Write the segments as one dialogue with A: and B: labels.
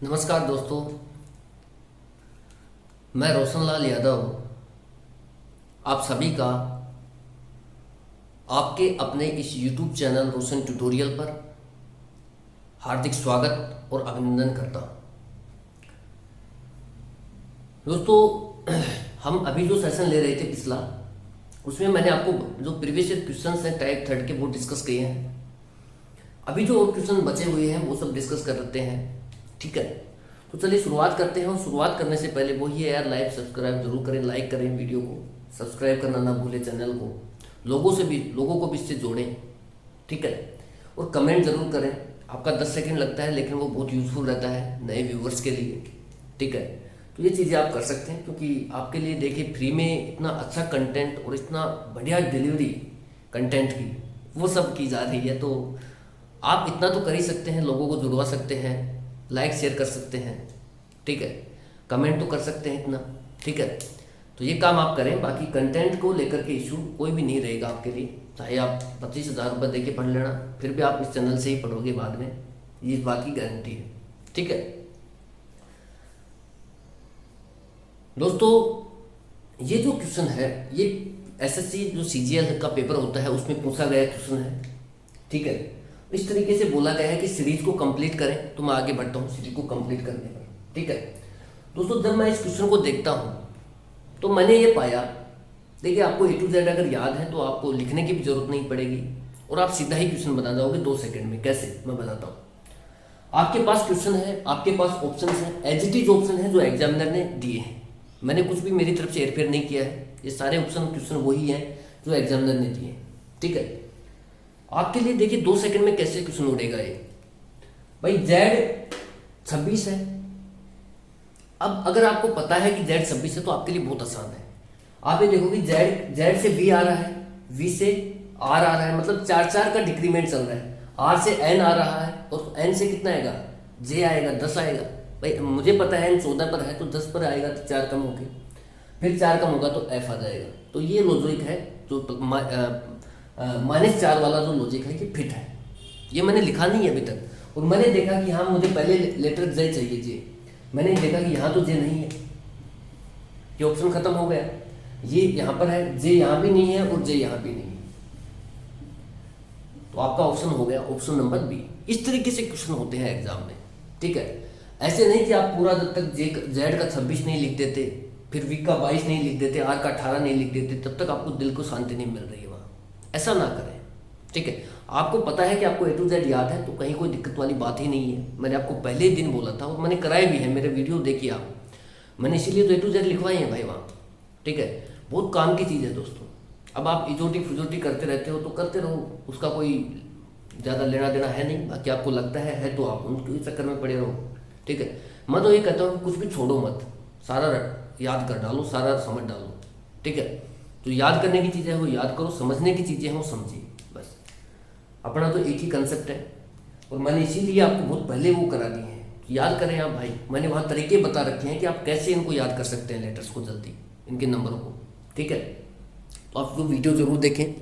A: नमस्कार दोस्तों, मैं रोशनलाल यादव आप सभी का आपके अपने इस YouTube चैनल रोशन ट्यूटोरियल पर हार्दिक स्वागत और अभिनंदन करता हूँ। दोस्तों, हम अभी जो सेशन ले रहे थे पिछला, उसमें मैंने आपको जो प्रीवियस क्वेश्चंस हैं टाइप थर्ड के वो डिस्कस किए हैं। अभी जो और क्वेश्चन बचे हुए हैं वो सब डिस्कस कर लेते हैं, ठीक है। तो चलिए शुरुआत करते हैं। और शुरुआत करने से पहले वही है यार, लाइक सब्सक्राइब जरूर करें, लाइक करें वीडियो को, सब्सक्राइब करना ना भूलें चैनल को, लोगों को भी इससे जोड़ें, ठीक है। और कमेंट ज़रूर करें। आपका 10 सेकंड लगता है लेकिन वो बहुत यूज़फुल रहता है नए व्यूवर्स के लिए, ठीक है। तो ये चीज़ें आप कर सकते हैं क्योंकि आपके लिए देखिए फ्री में इतना अच्छा कंटेंट और इतना बढ़िया डिलीवरी कंटेंट की वो सब की जा रही है। तो आप इतना तो कर ही सकते हैं, लोगों को जुड़वा सकते हैं, लाइक शेयर कर सकते हैं, ठीक है। कमेंट तो कर सकते हैं इतना, ठीक है। तो ये काम आप करें। बाकी कंटेंट को लेकर के इशू कोई भी नहीं रहेगा आपके लिए, चाहे आप 25,000 रुपये दे के पढ़ लेना, फिर भी आप इस चैनल से ही पढ़ोगे बाद में, ये इस बात की गारंटी है, ठीक है। दोस्तों, ये जो क्वेश्चन है ये एसएससी जो सीजीएल का पेपर होता है उसमें पूछा गया क्वेश्चन है, ठीक है। इस तरीके से बोला गया है कि सीरीज को कंप्लीट करें। तो मैं आगे बढ़ता हूँ सीरीज को कंप्लीट करने पर, ठीक है। दोस्तों, जब मैं इस क्वेश्चन को देखता हूँ तो मैंने ये पाया, देखिए आपको ए टू जेड अगर याद है तो आपको लिखने की भी जरूरत नहीं पड़ेगी और आप सीधा ही क्वेश्चन बता जाओगे 2 सेकंड में। कैसे, मैं बताता हूँ। आपके पास क्वेश्चन है, आपके पास ऑप्शन है, एज इट इज ऑप्शन है जो एग्जामिनर ने दिए हैं। मैंने कुछ भी मेरी तरफ से हेरफेर नहीं किया है, ये सारे ऑप्शन क्वेश्चन वही हैं जो एग्जामिनर ने दिए हैं, ठीक है। आपके लिए देखिए 2 सेकंड में कैसे क्वेश्चन उड़ेगा ये। भाई जेड 26 है। अब अगर आपको पता है कि जेड 26 है तो आपके लिए बहुत आसान है। आप ये देखोगे जेड जेड से वी आ रहा है, वी से आर आ रहा है, मतलब 4 का डिक्रीमेंट चल रहा है। आर से एन आ रहा है और एन से कितना आएगा, जे आएगा, 10 आएगा। भाई मुझे पता है एन 14 पर है तो 10 पर आएगा तो 4 कम होगी, फिर 4 कम होगा तो एफ आ जाएगा। तो ये लॉजिक है जो -4 वाला जो लॉजिक है ये फिट है। ये मैंने लिखा नहीं है अभी तक और मैंने देखा कि हाँ मुझे पहले लेटर जे चाहिए, जे। मैंने देखा कि यहाँ तो जे नहीं है, ये ऑप्शन खत्म हो गया। ये यहाँ पर है, जे यहाँ भी नहीं है और जे यहाँ भी नहीं है, तो आपका ऑप्शन हो गया ऑप्शन नंबर बी। इस तरीके से क्वेश्चन होते हैं एग्जाम में, ठीक है। ऐसे नहीं कि आप पूरा जब तक जेड का 26 नहीं लिख देते, फिर वी का 22 नहीं लिख देते, आर का 18 नहीं लिख देते, तब तक आपको दिल को शांति नहीं मिल रही है वहाँ। ऐसा ना करें, ठीक है। आपको पता है कि आपको ए टू जेड याद है तो कहीं कोई दिक्कत वाली बात ही नहीं है। मैंने आपको पहले ही दिन बोला था और मैंने कराए भी है, मेरे वीडियो देखिए आप, मैंने इसीलिए तो ए टू जेड लिखवाए हैं भाई वहाँ, ठीक है। बहुत काम की चीज़ है दोस्तों। अब आप इजोटी फिजोटी करते रहते हो तो करते रहो, उसका कोई ज़्यादा लेना देना है नहीं। बाकी आपको लगता है तो आप उनके चक्कर में पड़े रहो, ठीक है। मैं तो ये कहता हूँ कि कुछ भी छोड़ो मत, सारा याद कर डालो, सारा समझ डालो, ठीक है। तो याद करने की चीज़ें हैं वो याद करो, समझने की चीज़ें हैं वो समझिए, बस। अपना तो एक ही कंसेप्ट है और मैंने इसीलिए आपको बहुत पहले वो करा दिए हैं कि याद करें आप भाई। मैंने वहाँ तरीके बता रखे हैं कि आप कैसे इनको याद कर सकते हैं, लेटर्स को जल्दी, इनके नंबरों को, ठीक है। तो आप वो वीडियो जरूर देखें,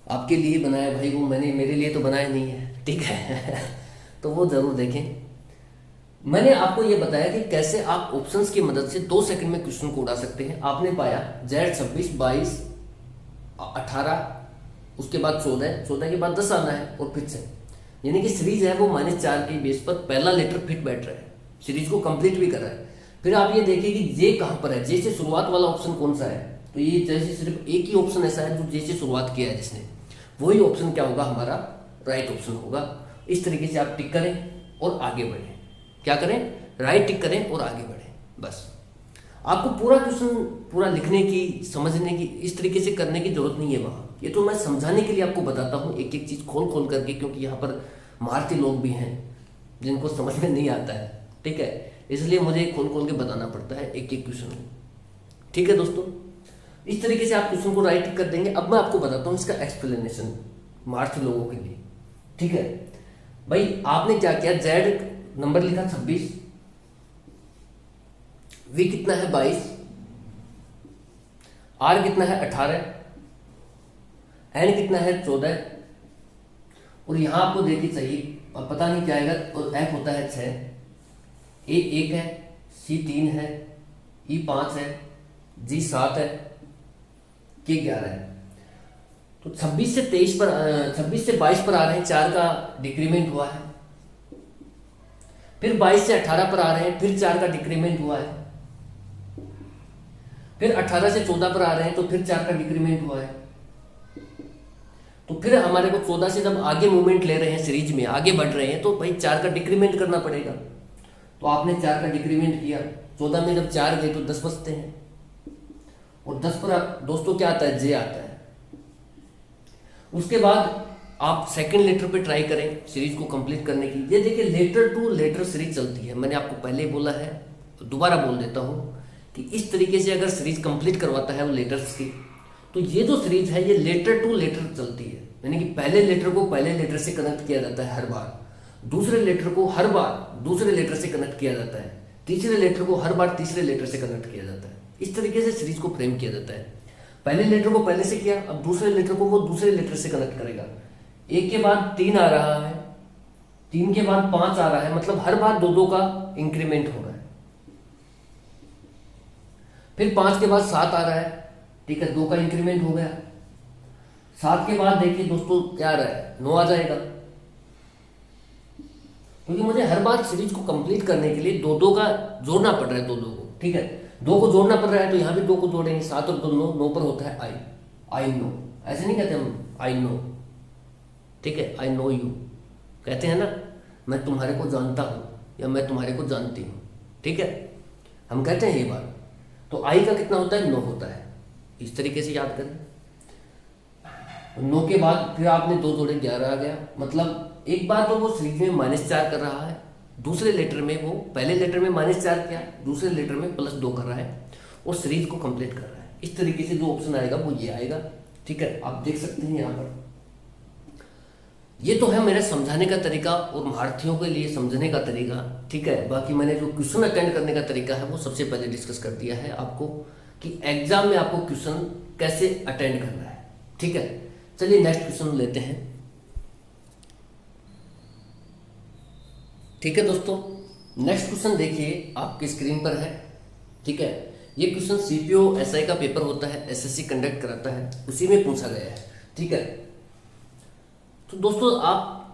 A: आपके लिए बनाया भाई वो, मैंने मेरे लिए तो बनाया नहीं है, ठीक है। तो वो जरूर देखें। मैंने आपको ये बताया कि कैसे आप ऑप्शंस की मदद से 2 सेकंड में क्वेश्चन को उड़ा सकते हैं। आपने पाया जेड 26, 22, 18, उसके बाद 14, 14 के बाद 10 आना है और फिर से, यानी कि सीरीज है वो -4 के बेस पर पहला लेटर फिट बैठ रहा है, सीरीज को कंप्लीट भी कर रहा है। फिर आप ये देखिए कि जे कहाँ पर है, जे से शुरुआत वाला ऑप्शन कौन सा है। तो ये जैसे सिर्फ एक ही ऑप्शन ऐसा है जो जे से शुरुआत किया है जिसने, वही ऑप्शन क्या होगा, हमारा राइट ऑप्शन होगा। इस तरीके से आप टिक करें और आगे बढ़ें। क्या करें, राइट टिक करें और आगे बढ़ें, बस। आपको पूरा क्वेश्चन पूरा लिखने की, समझने की, इस तरीके से करने की जरूरत नहीं है वहाँ। ये तो मैं समझाने के लिए आपको बताता हूँ एक एक चीज़ खोल खोल करके, क्योंकि यहाँ पर मारती लोग भी हैं जिनको समझ में नहीं आता है, ठीक है। इसलिए मुझे खोल खोल के बताना पड़ता है एक एक क्वेश्चन को, ठीक है दोस्तों। इस तरीके से आप क्वेश्चन को राइट टिक कर देंगे। अब मैं आपको बताता हूँ इसका एक्सप्लेनेशन मारती लोगों के लिए, ठीक है। भाई आपने क्या किया, जेड नंबर लिखा 26, वी कितना है 22, आर कितना है 18, एन कितना है 14 और यहां आपको देखिए चाहिए अब पता नहीं क्या आएगा। और एफ होता है 6, ए 1 है, सी 3 है, ई 5 है, जी 7 है, के 11 है। तो 26 से 22 पर आ रहे हैं, 4 का डिक्रीमेंट हुआ है। फिर 22 से 18 पर आ रहे हैं, फिर 4 का डिक्रीमेंट हुआ है। फिर 18 से 14 पर आ रहे हैं तो फिर 4 का डिक्रीमेंट हुआ है। तो फिर हमारे को 14 से जब आगे मूवमेंट ले रहे हैं, सीरीज में आगे बढ़ रहे हैं, तो भाई 4 का डिक्रीमेंट करना पड़ेगा। तो आपने 4 का डिक्रीमेंट किया, 14 में जब 4 गए तो 10 बचते हैं। और 10 पर दोस्तों क्या आता है, जे आता है। उसके बाद आप सेकंड लेटर पे ट्राई करें सीरीज को कंप्लीट करने की। ये देखिए लेटर टू लेटर सीरीज चलती है, मैंने आपको पहले ही बोला है, तो दोबारा बोल देता हूँ कि इस तरीके से अगर सीरीज कंप्लीट करवाता है वो लेटर्स की, तो ये जो सीरीज है ये लेटर टू लेटर चलती है। यानी कि पहले लेटर को पहले लेटर से कनेक्ट किया जाता है हर बार, दूसरे लेटर को हर बार दूसरे लेटर से कनेक्ट किया जाता है, तीसरे लेटर को हर बार तीसरे लेटर से कनेक्ट किया जाता है। इस तरीके से सीरीज को फ्रेम किया जाता है। पहले लेटर को पहले से किया, अब दूसरे लेटर को वो दूसरे लेटर से कनेक्ट करेगा। 1 के बाद 3 आ रहा है, 3 के बाद 5 आ रहा है, मतलब हर बार 2-2 का इंक्रीमेंट हो रहा है। फिर 5 के बाद 7 आ रहा है, ठीक है, 2 का इंक्रीमेंट हो गया। 7 के बाद देखिए दोस्तों क्या आ रहा है, 9 आ जाएगा। क्योंकि मुझे हर बार सीरीज को कंप्लीट करने के लिए 2-2 का जोड़ना पड़ रहा है, 2-2 को, ठीक है, 2 को जोड़ना पड़ रहा है, तो यहाँ भी 2 को जोड़ेंगे। 7 और 2 9, 9 पर होता है आई नो। ऐसे नहीं कहते हम आई नो, ठीक है, आई नो यू कहते हैं ना, मैं तुम्हारे को जानता हूँ या मैं तुम्हारे को जानती हूँ, ठीक है, हम कहते हैं ये बात। तो आई का कितना होता है, 9 होता है। इस तरीके से याद करें। 9 के बाद फिर आपने 2 जोड़े, 11 आ गया। मतलब एक बार तो वो सीरीज में -4 कर रहा है, दूसरे लेटर में वो पहले लेटर में -4 किया, दूसरे लेटर में +2 कर रहा है और सीरीज को कंप्लीट कर रहा है। इस तरीके से जो ऑप्शन आएगा वो ये आएगा, ठीक है, आप देख सकते हैं यहाँ पर। ये तो है मेरे समझाने का तरीका और महारथियों के लिए समझने का तरीका, ठीक है। बाकी मैंने जो क्वेश्चन अटेंड करने का तरीका है वो सबसे पहले डिस्कस कर दिया है आपको कि एग्जाम में आपको क्वेश्चन कैसे अटेंड करना है, ठीक है। चलिए नेक्स्ट क्वेश्चन लेते हैं, ठीक है दोस्तों। नेक्स्ट क्वेश्चन देखिए आपकी स्क्रीन पर है, ठीक है। ये क्वेश्चन सीपीओ एसआई का पेपर होता है, एसएससी कंडक्ट कराता है, उसी में पूछा गया है, ठीक है। तो दोस्तों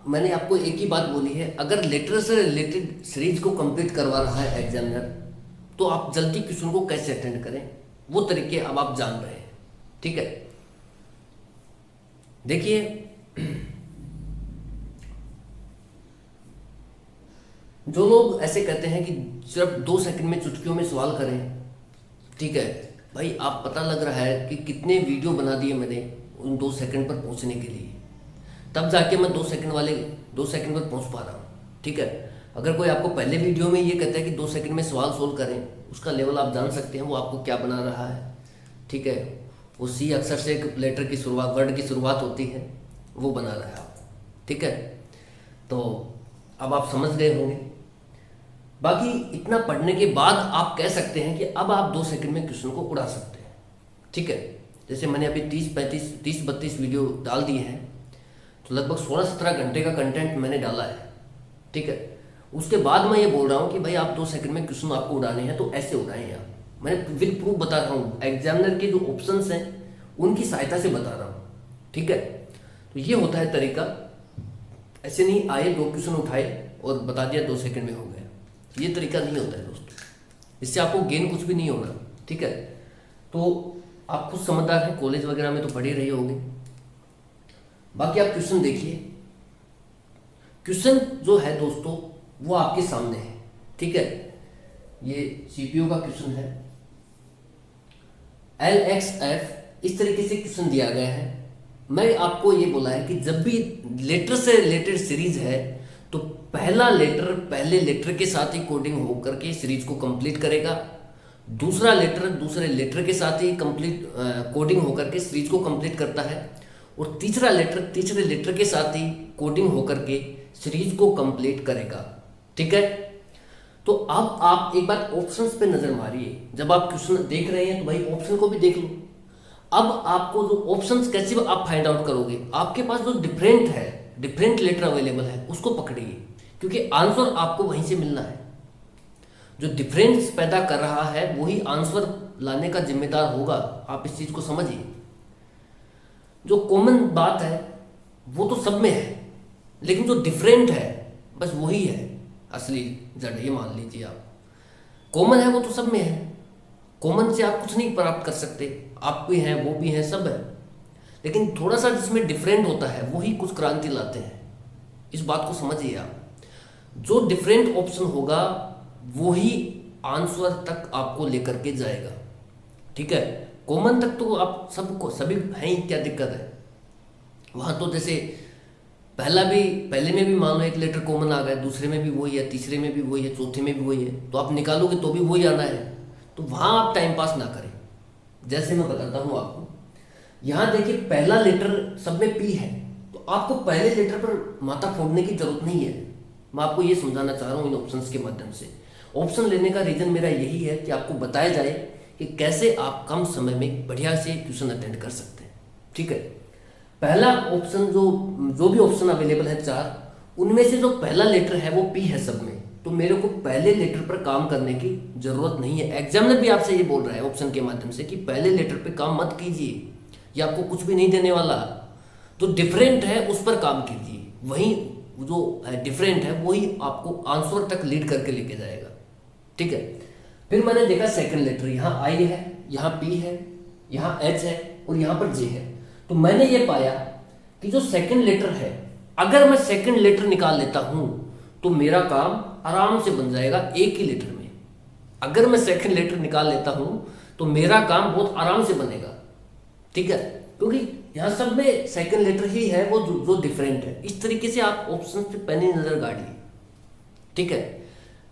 A: मैंने आपको एक ही बात बोली है, अगर लेटर से रिलेटेड सीरीज को कंप्लीट करवा रहा है एग्जामिनर, तो आप जल्दी क्वेश्चन को कैसे अटेंड करें वो तरीके अब आप जान रहे हैं, ठीक है। देखिए जो लोग ऐसे कहते हैं कि सिर्फ 2 सेकंड में चुटकियों में सवाल करें, ठीक है भाई, आप पता लग रहा है कि कितने वीडियो बना दिए मैंने उन 2 सेकंड पर पहुंचने के लिए, तब जाके मैं 2 सेकंड पर पहुंच पा रहा हूँ, ठीक है। अगर कोई आपको पहले वीडियो में ये कहता है कि 2 सेकंड में सवाल सोल्व करें, उसका लेवल आप जान सकते हैं वो आपको क्या बना रहा है, ठीक है। वो सी अक्षर से एक लेटर की शुरुआत, वर्ड की शुरुआत होती है, वो बना रहा है आपको, ठीक है। तो अब आप समझ गए होंगे। बाकी इतना पढ़ने के बाद आप कह सकते हैं कि अब आप 2 सेकंड में क्वेश्चन को उड़ा सकते हैं, ठीक है। जैसे मैंने अभी 30-32 वीडियो डाल दिए हैं, तो लगभग 16-17 घंटे का कंटेंट मैंने डाला है, ठीक है। उसके बाद मैं ये बोल रहा हूँ कि भाई आप 2 सेकंड में क्वेश्चन आपको उड़ाने हैं तो ऐसे उड़ाएं आप। मैंने विद प्रूफ बता रहा हूँ, एग्जामिनर के जो ऑप्शंस हैं उनकी सहायता से बता रहा हूँ, ठीक है। तो ये होता है तरीका, ऐसे नहीं आए 2 क्वेश्चन उठाए और बता दिया 2 सेकंड में हो गया, ये तरीका नहीं होता है दोस्तों। इससे आपको गेन कुछ भी नहीं होना, ठीक है। तो आप खुद समझदार हैं, कॉलेज वगैरह में तो पढ़े रहे होंगे। बाकी आप क्वेश्चन देखिए, क्वेश्चन जो है दोस्तों वो आपके सामने है, ठीक है। ये सीपीयू का क्वेश्चन है, LXF इस तरीके से क्वेश्चन दिया गया है। मैं आपको ये बोला है कि जब भी लेटर से रिलेटेड सीरीज है तो पहला लेटर पहले लेटर के साथ ही कोडिंग होकर के सीरीज को कंप्लीट करेगा, दूसरा लेटर दूसरे लेटर के साथ ही कंप्लीट कोडिंग होकर के सीरीज को कंप्लीट करता है, और तीसरा लेटर तीसरे लेटर के साथ ही कोडिंग होकर के सीरीज को कंप्लीट करेगा, ठीक है। तो अब आप एक बार ऑप्शंस पे नजर मारिए, जब आप क्वेश्चन देख रहे हैं तो भाई ऑप्शन को भी देख लो। अब आपको जो ऑप्शंस कैसे आप फाइंड आउट करोगे, आपके पास जो डिफरेंट है डिफरेंट लेटर अवेलेबल है, उसको पकड़िए, क्योंकि आंसर आपको वहीं से मिलना है। जो डिफरेंस पैदा कर रहा है वही आंसर लाने का जिम्मेदार होगा, आप इस चीज को समझिए। जो कॉमन बात है वो तो सब में है, लेकिन जो डिफरेंट है बस वही है असली जड़, ये मान लीजिए आप। कॉमन है वो तो सब में है, कॉमन से आप कुछ नहीं प्राप्त कर सकते, आप भी हैं वो भी हैं सब है, लेकिन थोड़ा सा जिसमें डिफरेंट होता है वही कुछ क्रांति लाते हैं, इस बात को समझिए आप। जो डिफरेंट ऑप्शन होगा वही आंसर तक आपको लेकर के जाएगा, ठीक है। कॉमन तक तो आप सबको सभी हैं ही, क्या दिक्कत है वहाँ तो। जैसे पहले में भी मान लो एक लेटर कॉमन आ गया, दूसरे में भी वही है, तीसरे में भी वही है, चौथे में भी वही है, तो आप निकालोगे तो भी वही आना है, तो वहाँ आप टाइम पास ना करें। जैसे मैं बताता हूँ आपको, यहाँ देखिए पहला लेटर सब में पी है, तो आपको पहले लेटर पर माथा फोड़ने की जरूरत नहीं है। मैं आपको ये समझाना चाह रहा हूँ इन ऑप्शंस के माध्यम से। ऑप्शन लेने का रीजन मेरा यही है कि आपको बताया जाए कि कैसे आप कम समय में बढ़िया से ट्यूशन अटेंड कर सकते हैं, ठीक है। पहला ऑप्शन जो भी ऑप्शन अवेलेबल है 4, उनमें से जो पहला लेटर है वो पी है सब में, तो मेरे को पहले लेटर पर काम करने की जरूरत नहीं है। एग्जामिनर भी आपसे ये बोल रहा है ऑप्शन के माध्यम से कि पहले लेटर पे काम मत कीजिए, ये आपको कुछ भी नहीं देने वाला। तो डिफरेंट है उस पर काम कीजिए, वही जो है डिफरेंट है वही आपको आंसर तक लीड करके लेके जाएगा, ठीक है। फिर मैंने देखा सेकंड लेटर, यहाँ आई है, यहाँ पी है, यहाँ एच है और यहाँ पर जे है। तो मैंने ये पाया कि जो सेकंड लेटर है, अगर मैं सेकंड लेटर निकाल लेता हूं तो मेरा काम आराम से बन जाएगा एक ही लेटर में। अगर मैं सेकंड लेटर निकाल लेता हूं तो मेरा काम बहुत आराम से बनेगा, ठीक है, क्योंकि यहां सब में सेकंड लेटर ही है वो जो डिफरेंट है। इस तरीके से आप ऑप्शन पे पैनी नजर गाड़िए, ठीक है।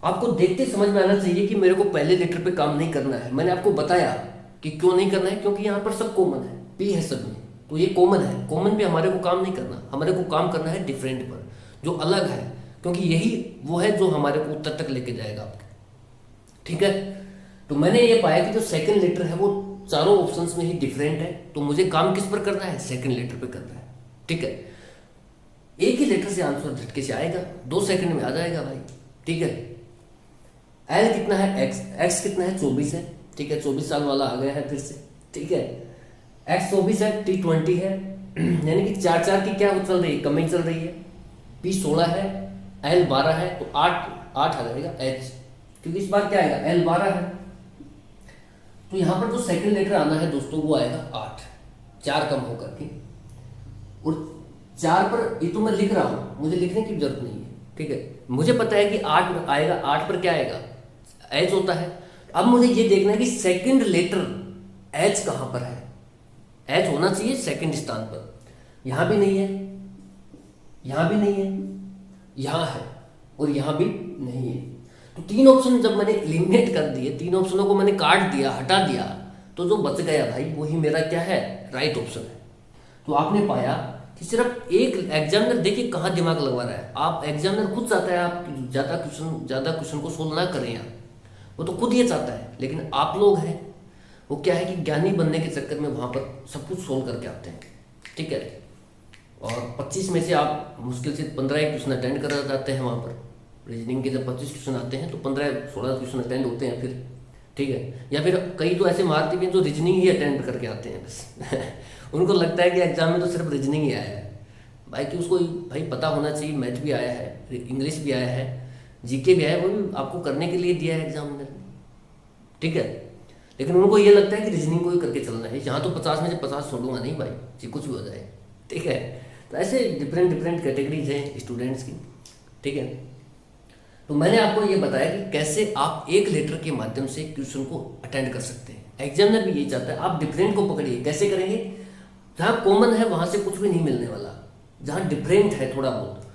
A: आपको देखते समझ में आना चाहिए कि मेरे को पहले लेटर पे काम नहीं करना है। मैंने आपको बताया कि क्यों नहीं करना है, क्योंकि यहाँ पर सब कॉमन है, पी है सब में, तो ये कॉमन है। कॉमन पे हमारे को काम नहीं करना, हमारे को काम करना है डिफरेंट पर, जो अलग है, क्योंकि यही वो है जो हमारे को उत्तर तक लेके जाएगा आपके, ठीक है। तो मैंने ये पाया कि जो सेकंड लेटर है वो चारों ऑप्शंस में ही डिफरेंट है, तो मुझे काम किस पर करना है, सेकंड लेटर पे करना है, ठीक है। एक ही लेटर से आंसर झटके से आएगा, 2 सेकंड में आ जाएगा भाई, ठीक है। एल कितना है, एक्स कितना है, 24 है, ठीक है। 24 साल वाला आ गया है फिर से, ठीक है। एक्स 24 है, टी 20 है, यानी कि 4 की क्या चल रही है, कमी चल रही है। पी 16 है, एल 12 है, तो 8 आ जाएगा एच, क्योंकि इस बार क्या आएगा, एल 12 है। तो यहां पर जो सेकंड लेटर आना है दोस्तों वो आएगा 8, 4 कम होकर के। और 4 पर ये तो मैं लिख रहा हूं, मुझे लिखने की जरूरत नहीं है, ठीक है। मुझे पता है कि 8 आएगा, 8 पर क्या आएगा, एच होता है। अब मुझे ये देखना है कि सेकंड लेटर एच कहां पर है। एच होना चाहिए सेकंड स्थान पर, यहां भी नहीं है, यहां भी नहीं है, यहां है और यहां भी नहीं है। तो 3 ऑप्शन जब मैंने एलिमिनेट कर दिए, 3 ऑप्शनों को मैंने काट दिया, हटा दिया, तो जो बच गया भाई वही मेरा क्या है, राइट ऑप्शन है। तो आपने पाया कि सिर्फ एक एग्जामिनर देखिए कहाँ दिमाग लगवा रहा है। आप एग्जामिनर खुद चाहता है आप ज़्यादा क्वेश्चन को सोल्व ना करें आप, वो तो खुद ये चाहता है, लेकिन आप लोग हैं वो क्या है कि ज्ञानी बनने के चक्कर में वहाँ पर सब कुछ सोल्व करके आते हैं, ठीक है। और 25 में से आप मुश्किल से 15 क्वेश्चन अटेंड कर जाते हैं वहाँ पर। रीजनिंग के जब 25 क्वेश्चन आते हैं तो 15-16 क्वेश्चन अटेंड होते हैं फिर, ठीक है। या फिर कई तो ऐसे मारते भी हैं जो रीजनिंग ही अटेंड करके आते हैं बस उनको लगता है कि एग्जाम में तो सिर्फ रीजनिंग ही आया है भाई, कि उसको भाई पता होना चाहिए, मैथ भी आया है, इंग्लिश भी आया है, जीके भी आया है, वो भी आपको करने के लिए दिया है एग्जामिनर ने, ठीक है। लेकिन उनको ये लगता है कि रीजनिंग को ही करके चलना है, यहाँ तो 50 में से 50 छोड़ूंगा नहीं भाई, जी कुछ भी हो जाए, ठीक है। तो ऐसे डिफरेंट कैटेगरीज हैं स्टूडेंट्स की, ठीक है। तो मैंने आपको ये बताया कि कैसे आप एक लेटर के माध्यम से क्वेश्चन को अटेंड कर सकते हैं। एग्जामिनर भी यही चाहता है, आप डिफरेंट को पकड़िए। कैसे करेंगे, जहाँ कॉमन है वहाँ से कुछ भी नहीं मिलने वाला, जहाँ डिफरेंट है थोड़ा बहुत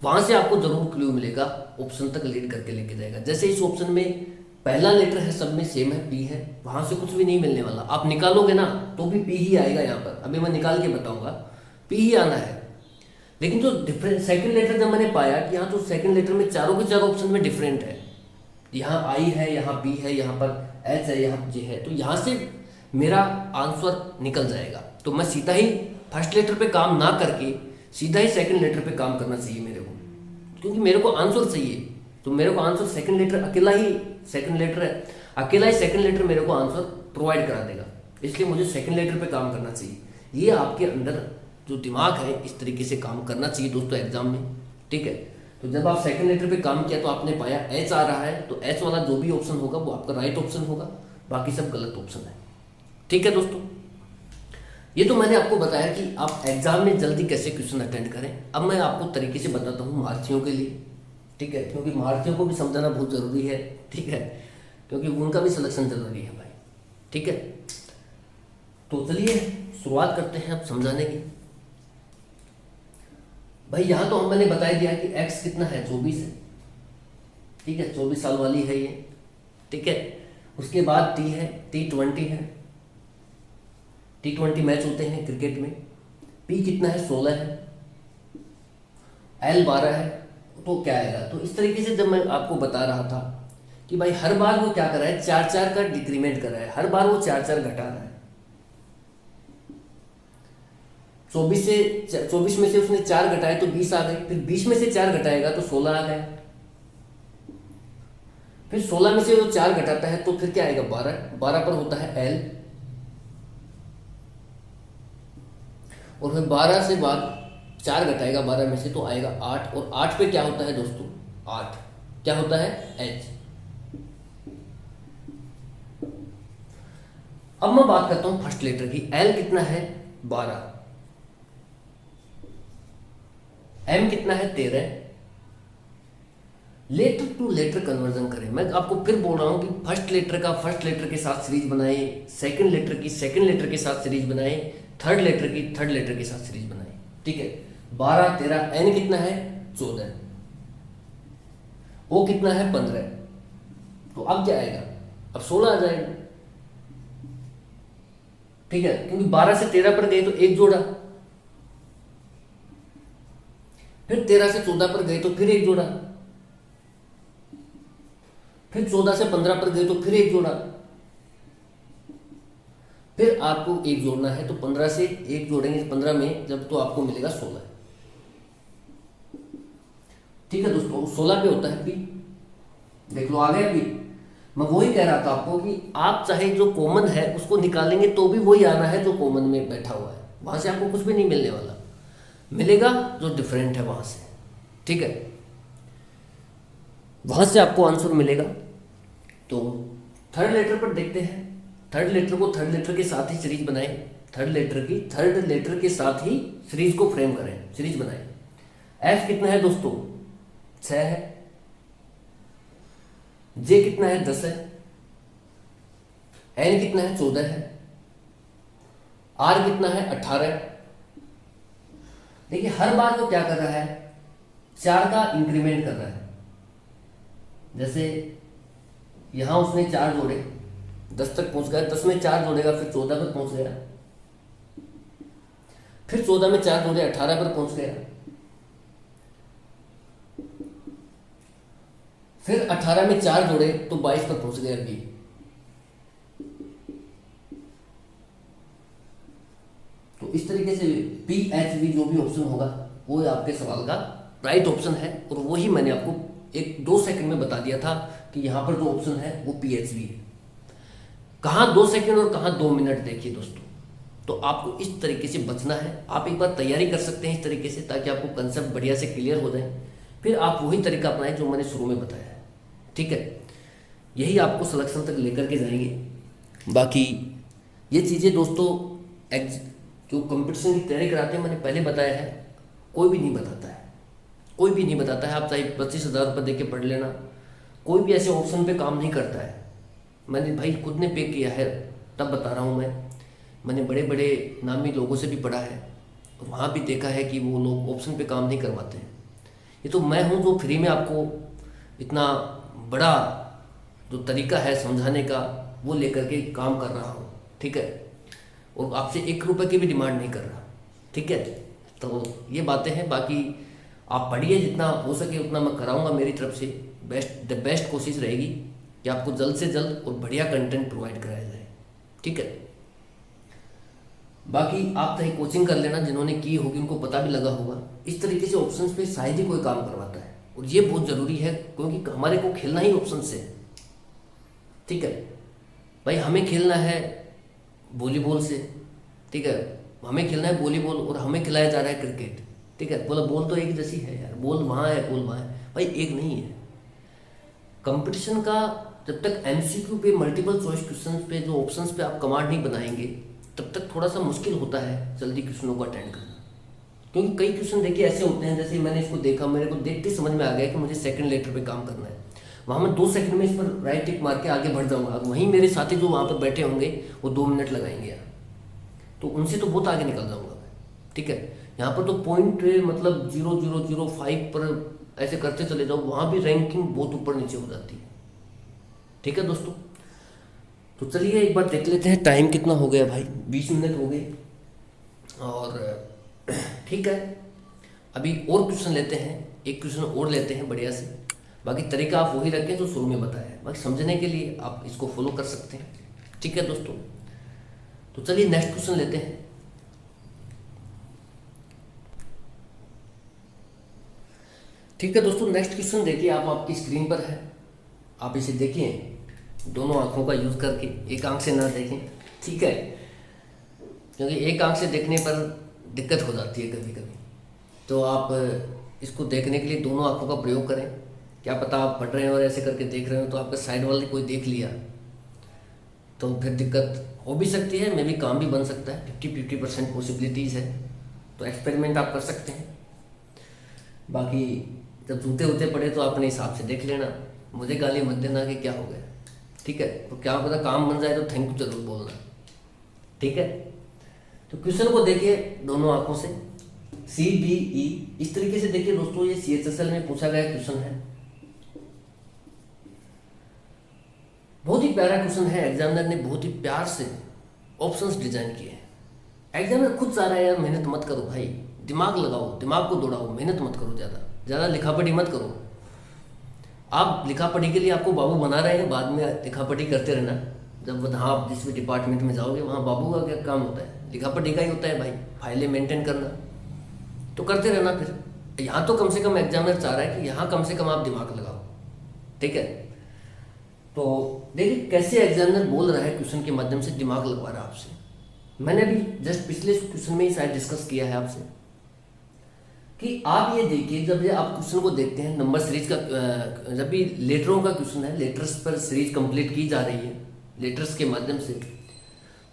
A: वहाँ से आपको जरूर क्लू मिलेगा, ऑप्शन तक लीड करके लेके जाएगा। जैसे इस ऑप्शन में पहला लेटर है, सब में सेम है, पी है, वहाँ से कुछ भी नहीं मिलने वाला। आप निकालोगे ना तो भी पी ही आएगा, यहाँ पर अभी मैं निकाल के बताऊंगा, पी ही आना है। लेकिन जो डिफरेंट सेकंड लेटर जब मैंने पाया कि यहाँ तो सेकंड लेटर में चारों के चारों ऑप्शन में डिफरेंट है, यहाँ आई है, यहाँ बी है, यहाँ पर एच है, यहाँ जे है, तो यहाँ से मेरा आंसर निकल जाएगा। तो मैं सीधा ही फर्स्ट लेटर पे काम ना करके सीधा ही सेकंड लेटर पे काम करना चाहिए मेरे को, क्योंकि मेरे को आंसर चाहिए। तो मेरे को आंसर सेकंड लेटर अकेला ही सेकंड लेटर है, अकेला ही सेकंड लेटर मेरे को आंसर प्रोवाइड करा देगा, इसलिए मुझे सेकंड लेटर पे काम करना चाहिए। ये आपके अंदर जो दिमाग है इस तरीके से काम करना चाहिए दोस्तों एग्जाम में, ठीक है। तो जब आप सेकंड लेटर पे काम किया तो आपने पाया एच आ रहा है, तो एच वाला जो भी ऑप्शन होगा वो आपका राइट ऑप्शन होगा, बाकी सब गलत ऑप्शन है, ठीक है दोस्तों। ये तो मैंने आपको बताया कि आप एग्जाम में जल्दी कैसे क्वेश्चन अटेंड करें। अब मैं आपको तरीके से बताता हूँ महारथियों के लिए, ठीक है, क्योंकि महारथियों को भी समझाना बहुत ज़रूरी है, ठीक है, क्योंकि उनका भी सिलेक्शन जरूरी है भाई, ठीक है। तो चलिए शुरुआत करते हैं अब समझाने की। भाई यहाँ तो मैंने बता दिया कि x कितना है, 24 है, ठीक है, 24 साल वाली है ये, ठीक है। उसके बाद t है, T20 है, T20 मैच होते हैं क्रिकेट में। p कितना है, 16 है, l 12 है, तो क्या आएगा। तो इस तरीके से जब मैं आपको बता रहा था कि भाई हर बार वो क्या कर रहा है, 4-4 का डिक्रीमेंट कर रहा है, हर बार वो 4-4 घटा रहा है। 24 में से उसने 4 घटाए तो 20 आ गए, फिर 20 में से 4 घटाएगा तो 16 आ गए, फिर 16 में से वो 4 घटाता है तो फिर क्या आएगा, 12 पर होता है L, और फिर 12 से बाद 4 घटाएगा 12 में से तो आएगा 8, और 8 पे क्या होता है दोस्तों, 8 क्या होता है, H। अब मैं बात करता हूं फर्स्ट लेटर की। L कितना है, 12, M कितना है, 13। लेटर टू लेटर कन्वर्जन करें। मैं आपको फिर बोल रहा हूं कि फर्स्ट लेटर का फर्स्ट लेटर के साथ सीरीज बनाए, सेकंड लेटर की सेकंड लेटर के साथ सीरीज बनाए, थर्ड लेटर की थर्ड लेटर के साथ सीरीज बनाए, ठीक है। 12, 13, N कितना है, 14, O कितना है, 15, तो अब क्या आएगा, अब 16 आ जाएगा, ठीक है, क्योंकि 12 से 13 पर गए तो एक जोड़ा, फिर 13 से 14 पर गए तो फिर एक जोड़ा, फिर 14 से 15 पर गए तो फिर एक जोड़ा, फिर आपको एक जोड़ना है तो 15 से एक जोड़ेंगे 15 में जब, तो आपको मिलेगा 16, ठीक है दोस्तों। 16 पे होता है P, देख लो आ गया P। मैं वही कह रहा था आपको कि आप चाहे जो कॉमन है उसको निकालेंगे तो भी वही आना है जो कॉमन में बैठा हुआ है, वहां से आपको कुछ भी नहीं मिलने वाला, मिलेगा जो डिफरेंट है वहां से, ठीक है, वहां से आपको आंसर मिलेगा। तो थर्ड लेटर पर देखते हैं, थर्ड लेटर को थर्ड लेटर के साथ ही सीरीज बनाए, थर्ड लेटर की थर्ड लेटर के साथ ही सीरीज को फ्रेम करें, सीरीज बनाए। F कितना है दोस्तों, 6 है, J कितना है, 10 है, N कितना है, 14 है, R कितना है, 18 है। देखिए हर बार वो क्या कर रहा है, 4 का इंक्रीमेंट कर रहा है। जैसे यहां उसने 4 जोड़े, 10 तक पहुंच गया, 10 में 4 जोड़ेगा फिर 14 पर पहुंच गया, फिर 14 में 4 जोड़े 18 पर पहुंच गया, फिर 18 में 4 जोड़े तो 22 पर पहुंच गया B। तो इस तरीके से PHV जो भी ऑप्शन होगा वो आपके सवाल का राइट ऑप्शन है, और वही मैंने आपको 1-2 सेकंड में बता दिया था कि यहां पर जो ऑप्शन है वो PHV है। कहां 2 सेकंड और कहां 2 मिनट, देखिए दोस्तों। तो आपको इस तरीके से बचना है, आप एक बार तैयारी कर सकते हैं इस तरीके से, ताकि आपको कंसेप्ट बढ़िया से क्लियर हो जाए, फिर आप वही तरीका अपनाएं जो मैंने शुरू में बताया है, ठीक है। यही आपको सिलेक्शन तक लेकर के जाएंगे। बाकी ये चीज़ें दोस्तों जो कंपटीशन की तैयारी कराते हैं, मैंने पहले बताया है, कोई भी नहीं बताता है, कोई भी नहीं बताता है। आप चाहे 25,000 रुपये दे के पढ़ लेना, कोई भी ऐसे ऑप्शन पे काम नहीं करता है। मैंने भाई खुद ने पे किया है, तब बता रहा हूँ मैंने बड़े बड़े नामी लोगों से भी पढ़ा है, वहाँ भी देखा है कि वो लोग ऑप्शन पे काम नहीं करवाते हैं। ये तो मैं हूँ जो फ्री में आपको इतना बड़ा जो तरीका है समझाने का वो लेकर के काम कर रहा हूँ, ठीक है, और आपसे 1 रुपये की भी डिमांड नहीं कर रहा, ठीक है। तो ये बातें हैं, बाकी आप पढ़िए, जितना हो सके उतना मैं कराऊंगा मेरी तरफ से। द बेस्ट कोशिश रहेगी कि आपको जल्द से जल्द और बढ़िया कंटेंट प्रोवाइड कराया जाए, ठीक है। बाकी आप चाहे कोचिंग कर लेना, जिन्होंने की होगी उनको पता भी लगा होगा। इस तरीके से ऑप्शंस पे शायद ही कोई काम करवाता है, और ये बहुत ज़रूरी है क्योंकि हमारे को खेलना ही ऑप्शन से है। ठीक है भाई, हमें खेलना है वॉलीबॉल से, ठीक है, हमें खेलना है वॉलीबॉल और हमें खिलाया जा रहा है क्रिकेट। ठीक है, बोला बॉल तो एक जैसी है यार, बॉल वहाँ है बॉल वहाँ है, भाई एक नहीं है। कंपटीशन का जब तक एमसीक्यू पे, मल्टीपल चॉइस क्वेश्चन पे, जो ऑप्शंस पे आप कमांड नहीं बनाएंगे तब तक थोड़ा सा मुश्किल होता है जल्दी क्वेश्चनों को अटेंड करना। क्योंकि कई क्वेश्चन देखिए ऐसे होते हैं, जैसे मैंने इसको देखा, मेरे को देखते समझ में आ गया कि मुझे सेकंड लेटर पे काम करना है, वहाँ मैं 2 सेकंड में इस पर राइट टिक मार के आगे बढ़ जाऊँगा। वहीं मेरे साथी जो वहाँ पर बैठे होंगे वो 2 मिनट लगाएंगे यार, तो उनसे तो बहुत आगे निकल जाऊँगा मैं। ठीक है, यहाँ पर तो पॉइंट मतलब 0.005 पर ऐसे करते चले जाओ, वहाँ भी रैंकिंग बहुत ऊपर नीचे हो जाती है। ठीक है दोस्तों, तो चलिए एक बार देख लेते हैं टाइम कितना हो गया भाई, 20 मिनट हो गए। और ठीक है, अभी और क्वेश्चन लेते हैं, एक क्वेश्चन और लेते हैं बढ़िया से। बाकी तरीका आप वही रखें जो शुरू में बताया है, बाकी समझने के लिए आप इसको फॉलो कर सकते हैं। ठीक है दोस्तों, तो चलिए नेक्स्ट क्वेश्चन लेते हैं। ठीक है दोस्तों, नेक्स्ट क्वेश्चन देखिए, आप आपकी स्क्रीन पर है, आप इसे देखिए दोनों आंखों का यूज़ करके, एक आंख से ना देखें। ठीक है, क्योंकि एक आंख से देखने पर दिक्कत हो जाती है कभी कभी, तो आप इसको देखने के लिए दोनों आंखों का प्रयोग करें। क्या पता आप पढ़ रहे हो और ऐसे करके देख रहे हो तो आपका साइड वाले कोई देख लिया तो फिर दिक्कत हो भी सकती है, मे भी काम भी बन सकता है। 50-50% पॉसिबिलिटीज़ है, तो एक्सपेरिमेंट आप कर सकते हैं। बाकी जब जूते उते पड़े तो अपने हिसाब से देख लेना, मुझे गाली मत देना कि क्या हो गया। ठीक है, तो क्या पता काम बन जाए तो थैंक यू जरूर बोलना। ठीक है, तो क्वेश्चन को देखिए दोनों आंखों से, CBE इस तरीके से देखिए दोस्तों, ये CHSL में पूछा गया क्वेश्चन है, बहुत ही प्यारा क्वेश्चन है। एग्जामिनर ने बहुत ही प्यार से ऑप्शंस डिजाइन किए हैं। एग्जामिनर खुद चाह रहा है यार मेहनत मत करो भाई, दिमाग लगाओ, दिमाग को दौड़ाओ, मेहनत मत करो, ज़्यादा लिखा पढ़ी मत करो। आप लिखा पढ़ी के लिए आपको बाबू बना रहे हैं, बाद में लिखा पढ़ी करते रहना। जब हाँ आप जिस भी डिपार्टमेंट में जाओगे वहाँ बाबू का क्या काम होता है, लिखा पढ़ी का ही होता है भाई, फाइलें मेंटेन करना, तो करते रहना। फिर यहाँ तो कम से कम एग्जामिनर चाह रहा है कि यहाँ कम से कम आप दिमाग लगाओ। ठीक है, तो देखिए कैसे एग्जामिनर बोल रहा है, क्वेश्चन के माध्यम से दिमाग लगवा रहा है आपसे। मैंने अभी जस्ट पिछले क्वेश्चन में ही शायद डिस्कस किया है आपसे कि आप ये देखिए, जब ये आप क्वेश्चन को देखते हैं नंबर सीरीज का, जब भी लेटरों का क्वेश्चन है, लेटर्स पर सीरीज कंप्लीट की जा रही है लेटर्स के माध्यम से,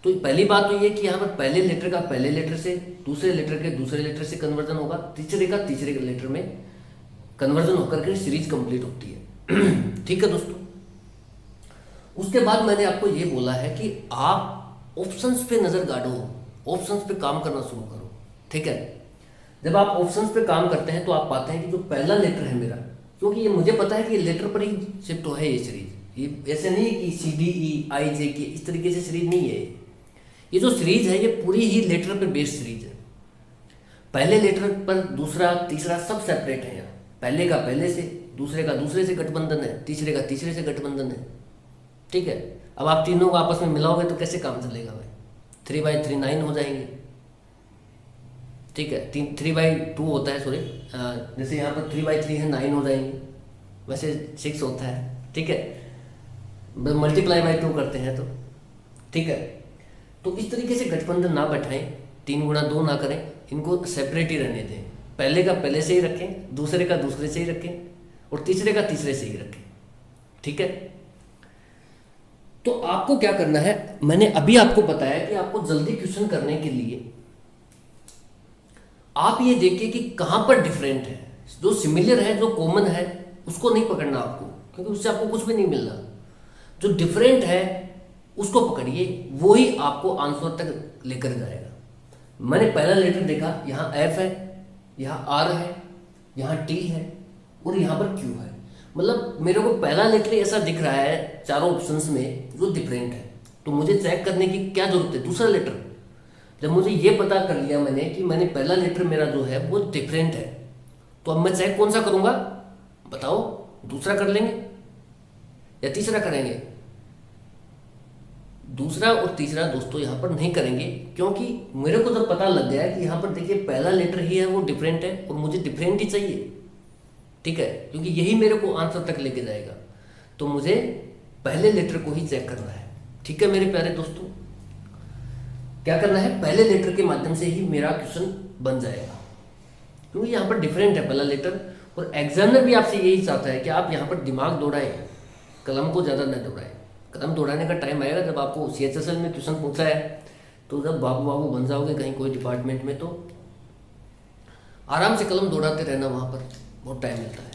A: तो पहली बात तो ये कि यहाँ पर पहले लेटर का पहले लेटर से, दूसरे लेटर के दूसरे लेटर से कन्वर्जन होगा, तीसरे का तीसरे लेटर में कन्वर्जन होकर के सीरीज कंप्लीट होती है। ठीक है दोस्तों, उसके बाद मैंने आपको ये बोला है कि आप ऑप्शंस पे नजर गाड़ो, ऑप्शंस पे काम करना शुरू करो। ठीक है, जब आप ऑप्शंस पे काम करते हैं तो आप पाते हैं कि जो पहला लेटर है मेरा, क्योंकि ये मुझे पता है कि ये लेटर पर ही शिफ्ट हो है ये सीरीज, ये ऐसे नहीं है कि CDE, I, J की इस तरीके से सीरीज नहीं है। ये जो सीरीज है ये पूरी ही लेटर पर बेस्ड सीरीज है। पहले लेटर पर दूसरा तीसरा सब सेपरेट है, यहाँ पहले का पहले से, दूसरे का दूसरे से गठबंधन है, तीसरे का तीसरे से गठबंधन है। ठीक है, अब आप तीनों को आपस में मिलाओगे तो कैसे काम चलेगा भाई, 3/3 9 हो जाएंगे। ठीक है, 3/2 होता है, सॉरी, जैसे यहाँ पर 3/3 है, 9 हो जाएंगे, वैसे 6 होता है। ठीक है, मल्टीप्लाई बाई 2 करते हैं तो। ठीक है, तो इस तरीके से गठबंधन ना बैठाएं, 3 × 2 ना करें, इनको सेपरेट ही रहने दें। पहले का पहले से ही रखें, दूसरे का दूसरे से ही रखें, और तीसरे का तीसरे से ही रखें। ठीक है, तो आपको क्या करना है, मैंने अभी आपको बताया कि आपको जल्दी क्वेश्चन करने के लिए आप ये देखिए कि कहां पर डिफरेंट है, जो सिमिलर है, जो कॉमन है, उसको नहीं पकड़ना आपको, क्योंकि उससे आपको कुछ भी नहीं मिलना। जो डिफरेंट है उसको पकड़िए, वो ही आपको आंसर तक लेकर जाएगा। मैंने पहला लेटर देखा, यहाँ F है, यहाँ R है, यहाँ T है, और यहाँ पर Q है। मतलब मेरे को पहला लेटर ऐसा दिख रहा है चारों ऑप्शंस में जो डिफरेंट है, तो मुझे चेक करने की क्या जरूरत है दूसरा लेटर। जब मुझे ये पता कर लिया मैंने कि मैंने पहला लेटर मेरा जो है वो डिफरेंट है, तो अब मैं चेक कौन सा करूंगा बताओ, दूसरा कर लेंगे या तीसरा करेंगे? दूसरा और तीसरा दोस्तों यहाँ पर नहीं करेंगे, क्योंकि मेरे को जब पता लग गया कि यहाँ पर देखिए पहला लेटर ही है वो डिफरेंट है और मुझे डिफरेंट ही चाहिए, ठीक है, क्योंकि यही मेरे को आंसर तक लेके जाएगा। तो मुझे पहले लेटर को ही चेक करना है, ठीक है मेरे प्यारे दोस्तों। क्या करना है, पहले लेटर के माध्यम से ही मेरा क्वेश्चन बन जाएगा, क्योंकि यहाँ पर डिफरेंट है पहला लेटर। और एग्जामिनर भी आपसे यही चाहता है कि आप यहाँ पर दिमाग दौड़ाएं, कलम को ज़्यादा न दौड़ाएं। कलम दौड़ाने का टाइम आएगा जब आपको CHSL में क्वेश्चन पूछा है, तो जब बाबू बाबू बन जाओगे कहीं कोई डिपार्टमेंट में, तो आराम से कलम दौड़ाते रहना, वहाँ पर बहुत टाइम मिलता है,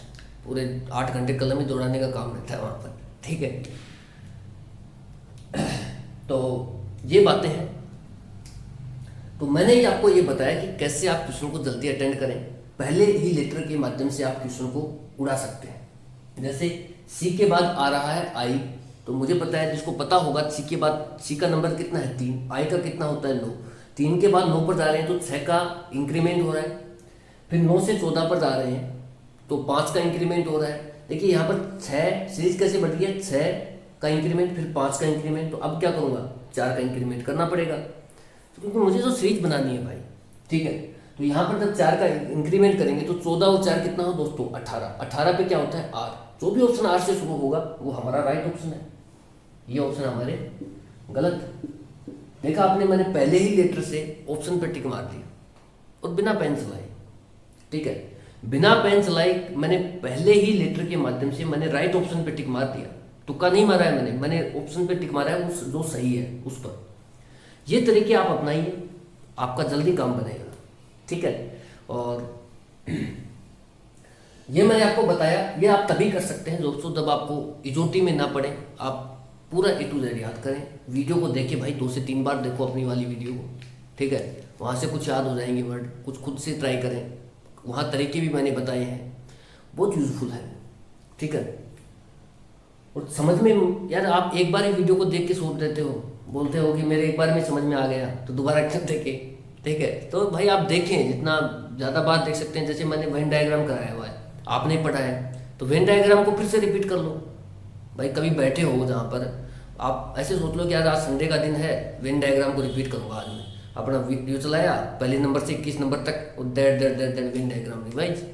A: पूरे 8 घंटे कलम ही दौड़ाने का काम रहता है वहाँ पर, ठीक है। तो ये बातें हैं। तो मैंने ही आपको ये बताया कि कैसे आप क्वेश्चन को जल्दी अटेंड करें। पहले ही लेटर के माध्यम से आप क्वेश्चन को उड़ा सकते हैं। जैसे सी के बाद आ रहा है आई, तो मुझे पता है, जिसको पता होगा सी के बाद, सी का नंबर कितना है 3, आई का कितना होता है 9, 3 के बाद 9 पर जा रहे हैं तो 6 का इंक्रीमेंट हो रहा है, फिर 9 से 14 पर जा रहे हैं तो 5 का इंक्रीमेंट हो रहा है। देखिए यहाँ पर 6 सीरीज कैसे बढ़ गई है, 6 का इंक्रीमेंट फिर 5 का इंक्रीमेंट, तो अब क्या करूँगा, 4 का इंक्रीमेंट करना पड़ेगा, क्योंकि मुझे जो सीरीज बनानी है भाई, ठीक है। तो यहाँ पर जब 4 का इंक्रीमेंट करेंगे तो 14 और 4 कितना हो दोस्तों, 18, 18 पे क्या होता है आर, जो भी ऑप्शन आर से शुरू होगा वो हमारा राइट ऑप्शन है, ये ऑप्शन हमारे गलत। देखा आपने, मैंने पहले ही लेटर से ऑप्शन पे टिक मार दिया और बिना पेन चलाए, ठीक है, बिना पेन चलाए मैंने पहले ही लेटर के माध्यम से मैंने राइट ऑप्शन पे टिक मार दिया। तुक्का नहीं मारा है मैंने ऑप्शन पे टिक मारा है उस जो सही है उस पर। ये तरीके आप अपनाइए, आपका जल्दी काम बनेगा, ठीक है। और ये मैंने आपको बताया, ये आप तभी कर सकते हैं दोस्तों जब आपको इजोटी में ना पड़े, आप पूरा A to Z याद करें। वीडियो को देखिए भाई, 2 से 3 बार देखो अपनी वाली वीडियो को, ठीक है, वहाँ से कुछ याद हो जाएंगे वर्ड, कुछ खुद से ट्राई करें, वहाँ तरीके भी मैंने बताए हैं, बहुत यूजफुल है, ठीक है। और समझ में, यार आप एक बार ही वीडियो को देख के सोच देते हो, बोलते हो कि मेरे एक बार में समझ में आ गया तो दोबारा क्यों देखे, ठीक है। तो भाई आप देखें, जितना ज़्यादा बार देख सकते हैं। जैसे मैंने वेन डायग्राम कराया हुआ है, आपने पढ़ा है, तो वेन डायग्राम को फिर से रिपीट कर लो भाई। कभी बैठे हो जहाँ पर आप ऐसे सोच लो कि यार आज संडे का दिन है, वेन डायग्राम को रिपीट करूँगा आज मैं, अपना वीडियो चलाया पहले नंबर से 21 नंबर तक, और दैट वेन डायग्राम रिवाइज।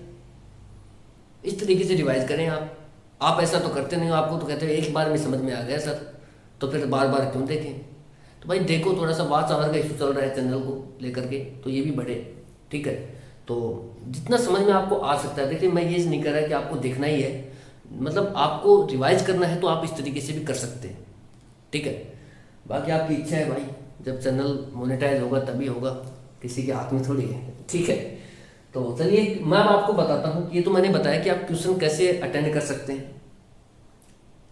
A: इस तरीके से रिवाइज करें आप ऐसा तो करते नहीं हो, आपको तो कहते हैं एक बार में समझ में आ गया सर, तो फिर बार बार क्यों देखें। तो भाई देखो, थोड़ा सा वॉच आवर का इशू चल रहा है चैनल को लेकर के, तो ये भी बढ़े, ठीक है। तो जितना समझ में आपको आ सकता है, देखिए मैं ये नहीं कर रहा कि आपको देखना ही है, मतलब आपको रिवाइज करना है तो आप इस तरीके से भी कर सकते हैं, ठीक है। बाकी आपकी इच्छा है भाई, जब चैनल मोनेटाइज होगा तभी होगा, किसी के हाथ में थोड़ी है, ठीक है। तो चलिए मैं आपको बताता हूँ कि ये तो मैंने बताया कि आप क्वेश्चन कैसे अटेंड कर सकते हैं,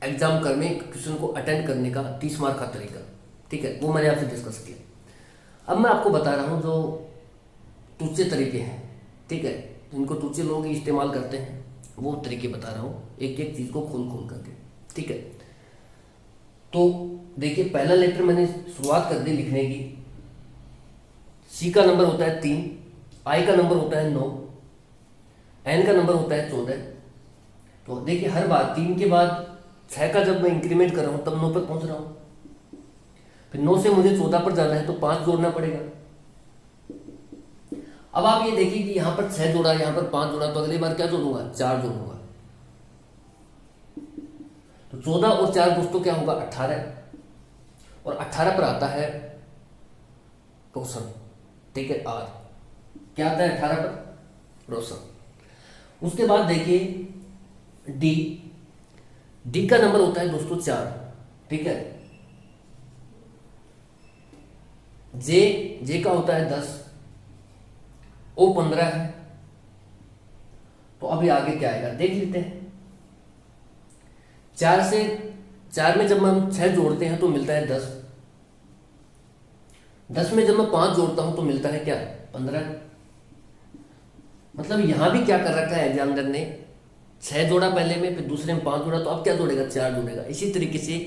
A: एग्जाम कर में क्वेश्चन को अटेंड करने का 30 मार्क का तरीका, ठीक है, वो मैंने आपसे डिस्कस किया। अब मैं आपको बता रहा हूँ जो टूचे तरीके हैं, ठीक है, जिनको टूचे लोग इस्तेमाल करते हैं, वो तरीके बता रहा हूँ, एक एक चीज़ को खोल खोल करके, ठीक है। तो देखिए पहला लेटर मैंने शुरुआत कर दी लिखने की। सी का नंबर होता है 3, आई का नंबर होता है 9, एन का नंबर होता है 14। तो देखिए हर बार 3 के बाद 6 का जब मैं इंक्रीमेंट कर रहा हूँ तब 9 पर पहुँच रहा हूँ, फिर 9 से मुझे 14 पर जाना है तो 5 जोड़ना पड़ेगा। अब आप ये देखिए कि यहाँ पर 6 जोड़ा, यहाँ पर 5 जोड़ा, तो अगली बार क्या जोड़ूंगा, 4 जोड़ूंगा। तो 14 और 4 दोस्तों क्या होगा, 18, और 18 पर आता है रोशन, ठीक है, आर क्या आता है 18 पर, रोशन। उसके बाद देखिए डी का नंबर होता है दोस्तों 4, ठीक है। जे का होता है 10, ओ 15 है। तो अभी आगे क्या आएगा देख लेते हैं। 4 में जब हम 6 जोड़ते हैं तो मिलता है 10, 10 में जब मैं 5 जोड़ता हूं तो मिलता है क्या, 15। मतलब यहां भी क्या कर रखा है एग्जामिनर ने, 6 जोड़ा पहले में, फिर दूसरे में 5 जोड़ा, तो अब क्या जोड़ेगा, 4 जोड़ेगा। इसी तरीके से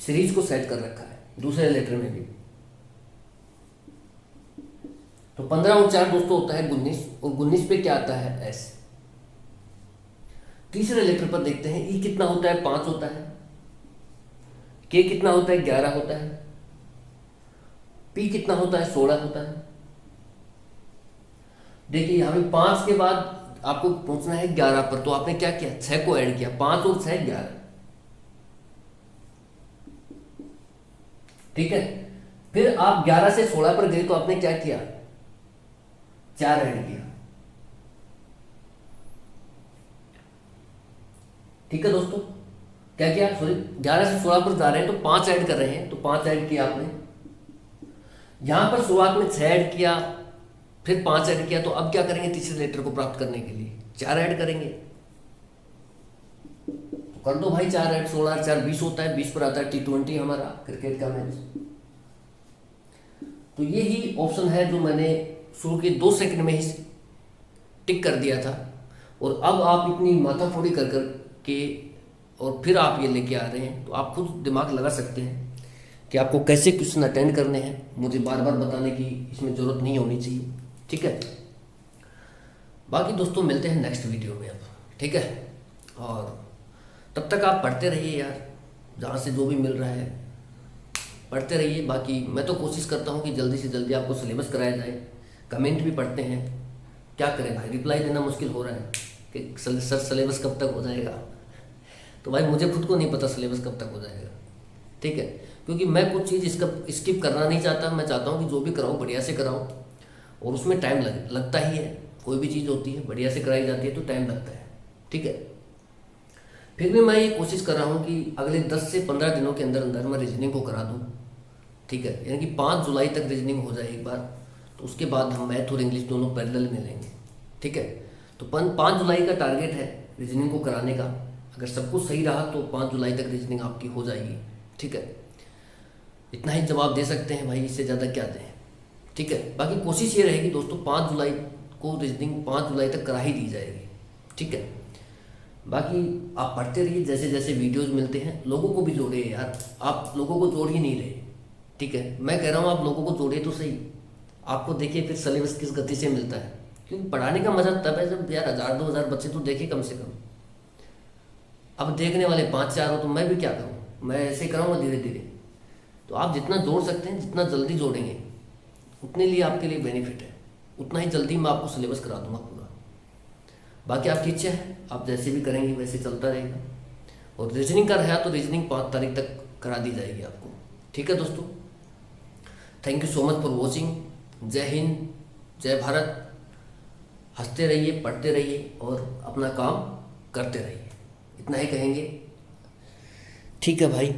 A: सीरीज को सेट कर रखा है दूसरे लेटर में भी। तो 15 और 4 दोस्तों होता है 19, और 19 पे क्या आता है, एस। तीसरे लेटर पर देखते हैं, ई कितना होता है, 5 होता है। के कितना होता है, 11 होता है। पी कितना होता है, 16 होता है। देखिए यहाँ पे 5 के बाद आपको पहुंचना है 11 पर, तो आपने क्या किया, 6 को ऐड किया, 5 और 6 11। ठीक है, फिर आप 11 से 16 पर गए तो आपने क्या किया, 4 ऐड किया। ठीक है दोस्तों, क्या किया, सॉरी 11 से 16 पर जा रहे हैं तो 5 ऐड कर रहे हैं, तो 5 ऐड किया आपने। यहां पर शुरुआत में 6 ऐड किया, फिर 5 ऐड किया, तो अब क्या करेंगे, तीसरे लेटर को प्राप्त करने के लिए 4 ऐड करेंगे। तो कर दो भाई 4 ऐड, 16 4 20 होता है, 20 पर आता है T20 हमारा क्रिकेट का मैच। तो ये ही ऑप्शन है जो मैंने शुरू के 2 सेकंड में ही टिक कर दिया था, और अब आप इतनी माथाफोड़ी कर कर के और फिर आप ये लेके आ रहे हैं, तो आप खुद दिमाग लगा सकते हैं कि आपको कैसे क्वेश्चन अटेंड करने हैं। मुझे बार बार बताने की इसमें ज़रूरत नहीं होनी चाहिए। ठीक है, बाकी दोस्तों मिलते हैं नेक्स्ट वीडियो में अब, ठीक है। और तब तक आप पढ़ते रहिए यार, जहाँ से जो भी मिल रहा है पढ़ते रहिए। बाकी मैं तो कोशिश करता हूँ कि जल्दी से जल्दी आपको सिलेबस कराया जाए। कमेंट भी पढ़ते हैं, क्या करें भाई, रिप्लाई देना मुश्किल हो रहा है कि सर सिलेबस कब तक हो जाएगा। तो भाई मुझे खुद को नहीं पता सिलेबस कब तक हो जाएगा, ठीक है, क्योंकि मैं कुछ चीज़ इसका स्किप करना नहीं चाहता। मैं चाहता हूँ कि जो भी कराऊँ बढ़िया से कराऊँ, और उसमें टाइम लगता ही है। कोई भी चीज़ होती है बढ़िया से कराई जाती है तो टाइम लगता है, ठीक है। फिर भी मैं ये कोशिश कर रहा हूँ कि अगले 10 से 15 दिनों के अंदर अंदर मैं रीजनिंग को करा दूँ, ठीक है। यानी कि 5 जुलाई तक रीजनिंग हो जाए एक बार, तो उसके बाद हम मैथ और इंग्लिश दोनों पैरेलल में लेंगे, ठीक है। तो 5 जुलाई का टारगेट है रीजनिंग को कराने का। अगर सब कुछ सही रहा तो 5 जुलाई तक रीजनिंग आपकी हो जाएगी, ठीक है। इतना ही जवाब दे सकते हैं भाई, इससे ज़्यादा क्या दें, ठीक है। बाकी कोशिश ये रहेगी दोस्तों 5 जुलाई को रीजनिंग 5 जुलाई तक करा ही दी जाएगी, ठीक है। बाकी आप पढ़ते रहिए, जैसे जैसे वीडियोस मिलते हैं लोगों को भी जोड़िए यार। आप लोगों को जोड़ ही नहीं रहे, ठीक है। मैं कह रहा हूँ आप लोगों को जोड़िए तो सही। आपको देखिए फिर सिलेबस किस गति से मिलता है, क्योंकि पढ़ाने का मजा तब है जब यार 1000-2000 बच्चे तो देखे कम से कम। अब देखने वाले 5-4 हो तो मैं भी क्या करूँ, मैं ऐसे कराऊँगा धीरे धीरे। तो आप जितना जोड़ सकते हैं, जितना जल्दी जोड़ेंगे उतने लिए आपके लिए बेनिफिट है, उतना ही जल्दी मैं आपको सिलेबस करा दूंगा पूरा। बाकी आपकी इच्छा है, आप जैसे भी करेंगे वैसे चलता रहेगा। और रीजनिंग का रहा तो रीजनिंग 5 तारीख तक करा दी जाएगी आपको, ठीक है दोस्तों। Thank you so much for watching. जय हिंद, जय भारत। हंसते रहिए, पढ़ते रहिए और अपना काम करते रहिए, इतना ही कहेंगे, ठीक है भाई।